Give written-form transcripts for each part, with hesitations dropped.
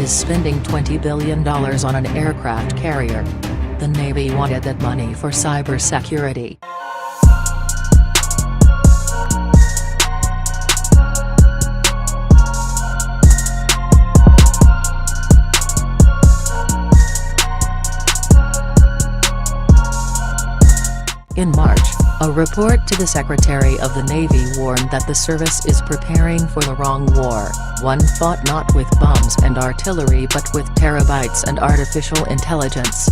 is spending $20 billion on an aircraft carrier. The Navy wanted that money for cybersecurity. In March, a report to the Secretary of the Navy warned that the service is preparing for the wrong war, one fought not with bombs and artillery but with terabytes and artificial intelligence.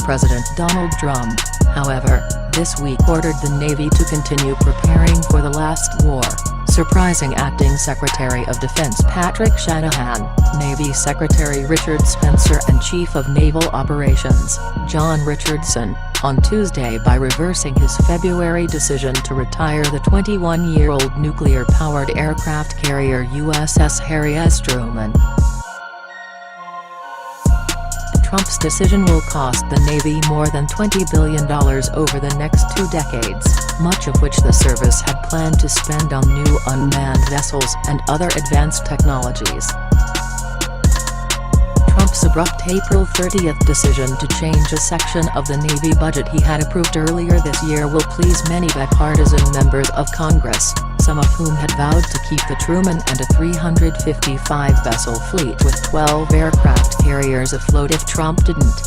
President Donald Trump, however, this week ordered the Navy to continue preparing for the last war, surprising Acting Secretary of Defense Patrick Shanahan, Navy Secretary Richard Spencer and Chief of Naval Operations, John Richardson, on Tuesday by reversing his February decision to retire the 21-year-old nuclear-powered aircraft carrier USS Harry S. Truman. Trump's decision will cost the Navy more than $20 billion over the next 2 decades, much of which the service had planned to spend on new unmanned vessels and other advanced technologies. Trump's abrupt April 30th decision to change a section of the Navy budget he had approved earlier this year will please many bipartisan members of Congress, some of whom had vowed to keep the Truman and a 355-vessel fleet with 12 aircraft carriers afloat if Trump didn't.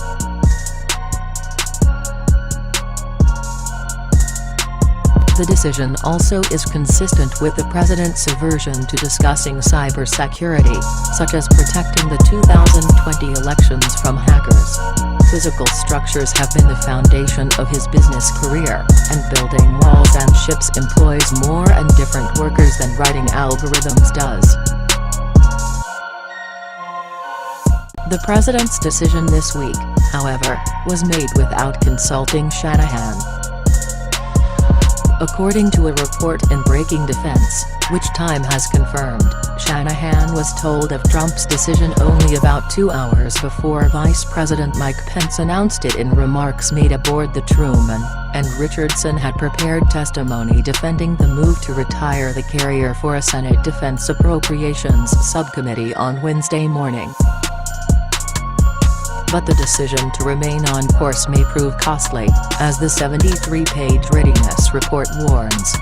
The decision also is consistent with the president's aversion to discussing cybersecurity, such as protecting the 2020 elections from hackers. Physical structures have been the foundation of his business career, and building walls and ships employs more and different workers than writing algorithms does. The president's decision this week, however, was made without consulting Shanahan. According to a report in Breaking Defense, which Time has confirmed, Shanahan was told of Trump's decision only about 2 hours before Vice President Mike Pence announced it in remarks made aboard the Truman, and Richardson had prepared testimony defending the move to retire the carrier for a Senate Defense Appropriations Subcommittee on Wednesday morning. But the decision to remain on course may prove costly, as the 73-page readiness report warns.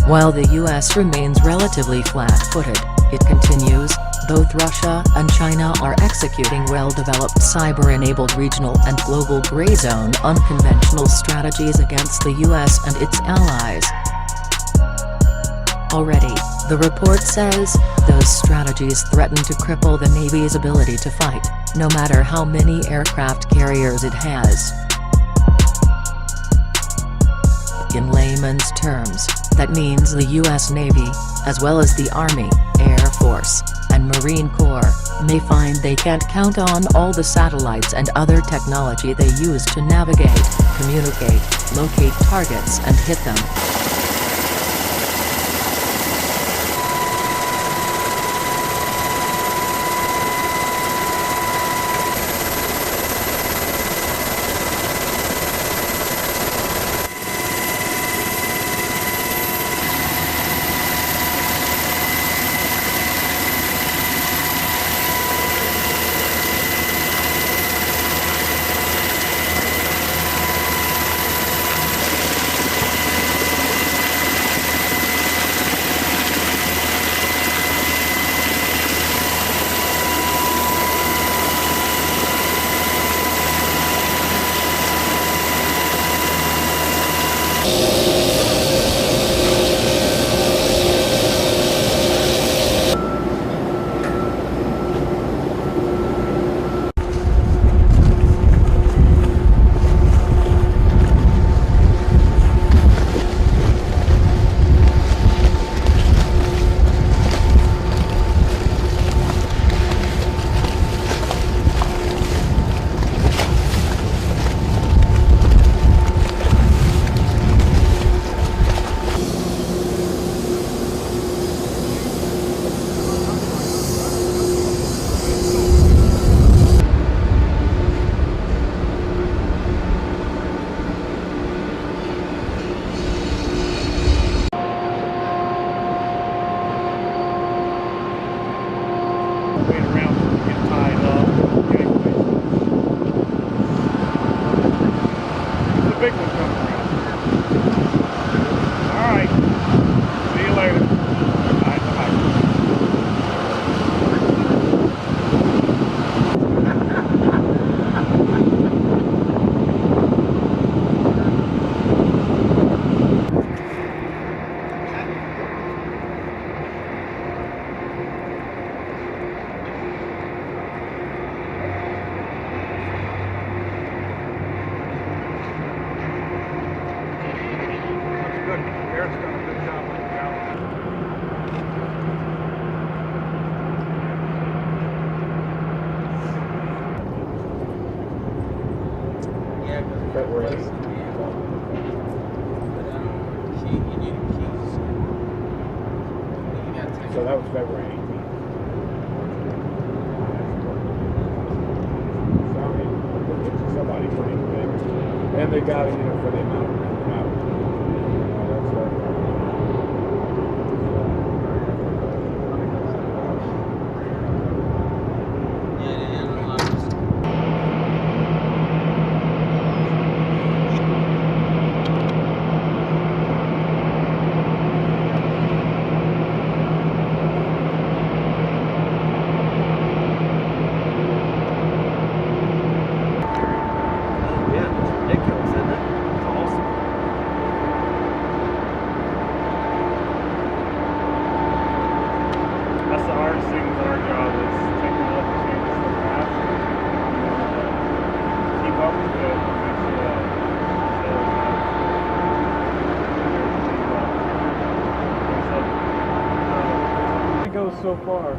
While the U.S. remains relatively flat-footed, it continues, both Russia and China are executing well-developed cyber-enabled regional and global gray zone unconventional strategies against the U.S. and its allies. Already, the report says, those strategies threaten to cripple the Navy's ability to fight, no matter how many aircraft carriers it has. In layman's terms, that means the U.S. Navy, as well as the Army, Air Force, and Marine Corps, may find they can't count on all the satellites and other technology they use to navigate, communicate, locate targets and hit them. the big one comes around. Alright. See you later. Alright, bye-bye. February 18th. So that was February 18th. So I mean, it's somebody pretty big. And they got it, you know, for the amount of so far.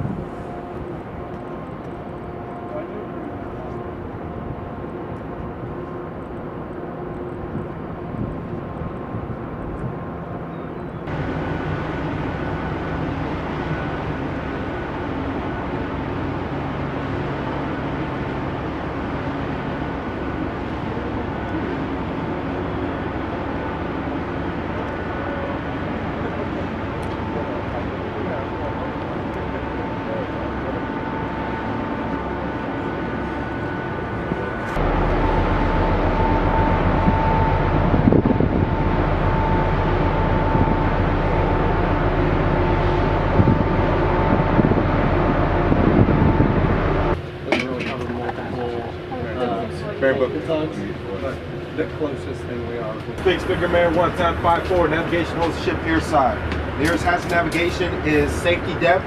The closest thing we are. Big Speaker Man, 1 time 5-4, navigation holds the ship near side. Nearest hazard navigation is safety depth.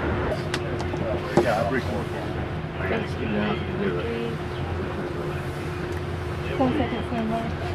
Yeah, I'll record. I gotta skip down to do it. 10 seconds,